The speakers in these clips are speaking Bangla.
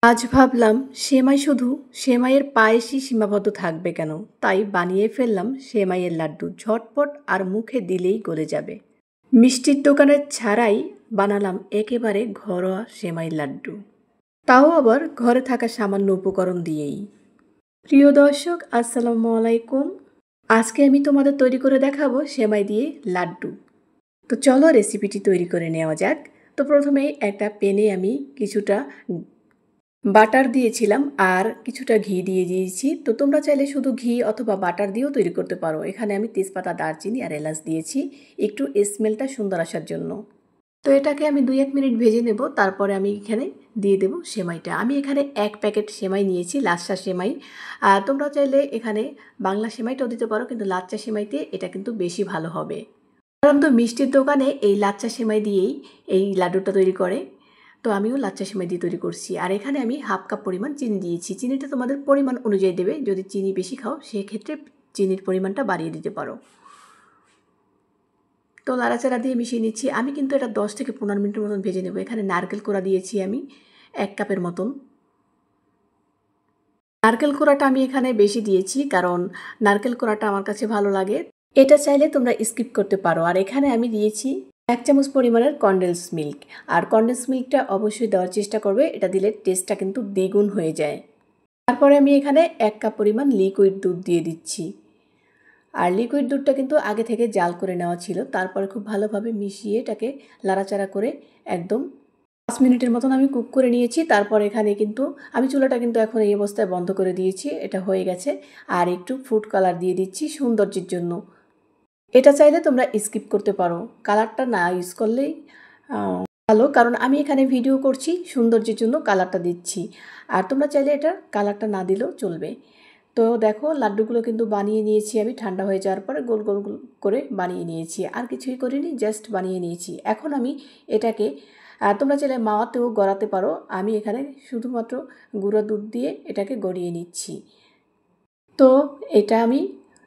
আজ ভাবলাম সেমাই শুধু সেমাইয়ের পায়েসই সীমাবদ্ধ থাকবে কেন, তাই বানিয়ে ফেললাম সেমাইয়ের লাড্ডু। ঝটপট আর মুখে দিলেই গলে যাবে। মিষ্টির দোকানের ছাড়াই বানালাম একেবারে ঘরোয়া সেমাই লাড্ডু, তাও আবার ঘরে থাকা সামান্য উপকরণ দিয়েই। প্রিয় দর্শক, আসসালামু আলাইকুম। আজকে আমি তোমাদের তৈরি করে দেখাবো সেমাই দিয়ে লাড্ডু। তো চলো রেসিপিটি তৈরি করে নেওয়া যাক। তো প্রথমেই একটা প্যানে আমি কিছুটা বাটার দিয়েছিলাম আর কিছুটা ঘি দিয়ে দিয়েছি। তো তোমরা চাইলে শুধু ঘি অথবা বাটার দিয়েও তৈরি করতে পারো। এখানে আমি তেজপাতা, দারচিনি আর এলাচ দিয়েছি একটু স্মেলটা সুন্দর আসার জন্য। তো এটাকে আমি 2-1 মিনিট ভেজে নেব। তারপরে আমি এখানে দিয়ে দেব সেমাইটা। আমি এখানে 1 প্যাকেট সেমাই নিয়েছি, লাচ্ছা সেমাই। তোমরা চাইলে এখানে বাংলা সেমাইটাও দিতে পারো, কিন্তু লাচ্ছা সেমাইতে এটা কিন্তু বেশি ভালো হবে। সাধারণত মিষ্টির দোকানে এই লাচ্ছা সেমাই দিয়েই এই লাড্ডুটা তৈরি করে। তো আমিও লাচ্ছা সেমাই দিয়ে তৈরি করছি। আর এখানে আমি 1/2 কাপ পরিমাণ চিনি দিয়েছি। চিনিটা তোমাদের পরিমাণ অনুযায়ী দেবে। যদি চিনি বেশি খাও সেক্ষেত্রে চিনির পরিমাণটা বাড়িয়ে দিতে পারো। তো নাড়াচাড়া দিয়ে মিশিয়ে নিচ্ছি। আমি কিন্তু এটা 10 থেকে 15 মিনিটের মতন ভেজে নেব। এখানে নারকেল কোড়া দিয়েছি আমি 1 কাপের মতন। নারকেল কোড়াটা আমি এখানে বেশি দিয়েছি, কারণ নারকেল কোড়াটা আমার কাছে ভালো লাগে। এটা চাইলে তোমরা স্কিপ করতে পারো। আর এখানে আমি দিয়েছি 1 চামচ পরিমাণের কনডেন্স মিল্ক। আর কনডেন্স মিল্কটা অবশ্যই দেওয়ার চেষ্টা করবে, এটা দিলে টেস্টটা কিন্তু দ্বিগুণ হয়ে যায়। তারপরে আমি এখানে 1 কাপ পরিমাণ লিকুইড দুধ দিয়ে দিচ্ছি। আর লিকুইড দুধটা কিন্তু আগে থেকে জাল করে নেওয়া ছিল। তারপরে খুব ভালোভাবে মিশিয়ে এটাকে নাড়াচাড়া করে একদম 5 মিনিটের মতন আমি কুক করে নিয়েছি। তারপর এখানে কিন্তু আমি চুলাটা কিন্তু এখন এই অবস্থায় বন্ধ করে দিয়েছি। এটা হয়ে গেছে। আর একটু ফুড কালার দিয়ে দিচ্ছি সৌন্দর্যের জন্য। এটা চাইলে তোমরা স্কিপ করতে পারো, কালারটা না ইউজ করলেই ভালো, কারণ আমি এখানে ভিডিও করছি সৌন্দর্যের জন্য কালারটা দিচ্ছি। আর তোমরা চাইলে এটা কালারটা না দিলেও চলবে। তো দেখো লাড্ডুগুলো কিন্তু বানিয়ে নিয়েছি আমি, ঠান্ডা হয়ে যাওয়ার পরে গোল গোল করে বানিয়ে নিয়েছি। আর কিছুই করিনি, জাস্ট বানিয়ে নিয়েছি। এখন আমি এটাকে তোমরা চাইলে মাওয়াতেও গড়াতে পারো। আমি এখানে শুধুমাত্র গুঁড়ো দুধ দিয়ে এটাকে গড়িয়ে নিচ্ছি। তো এটা আমি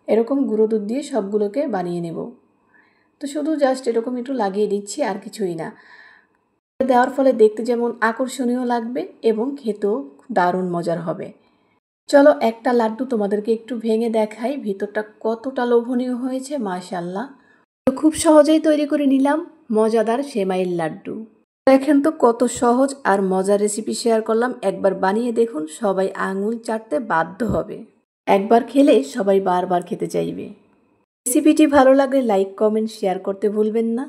এরকম গুঁড়ো দুধ দিয়ে সবগুলোকে বানিয়ে নেব। তো শুধু জাস্ট এরকম একটু লাগিয়ে দিচ্ছি, আর কিছুই না। দেওয়ার ফলে দেখতে যেমন আকর্ষণীয় লাগবে এবং খেতেও দারুণ মজার হবে। চলো একটা লাড্ডু তোমাদেরকে একটু ভেঙে দেখাই ভিতরটা কতটা লোভনীয় হয়েছে, মাশাআল্লাহ। তো খুব সহজেই তৈরি করে নিলাম মজাদার সেমাইয়ের লাড্ডু। দেখেন তো কত সহজ আর মজার রেসিপি শেয়ার করলাম। একবার বানিয়ে দেখুন, সবাই আঙুল চাটতে বাধ্য হবে। একবার খেলে সবাই বারবার খেতে চাইবে। রেসিপিটি ভালো লাগলে লাইক, কমেন্ট, শেয়ার করতে ভুলবেন না।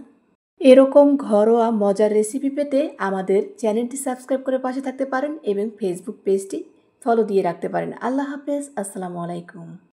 এরকম ঘরোয়া মজার রেসিপি পেতে আমাদের চ্যানেলটি সাবস্ক্রাইব করে পাশে থাকতে পারেন এবং ফেসবুক পেজটি ফলো দিয়ে রাখতে পারেন। আল্লাহ হাফেজ, আসসালামু আলাইকুম।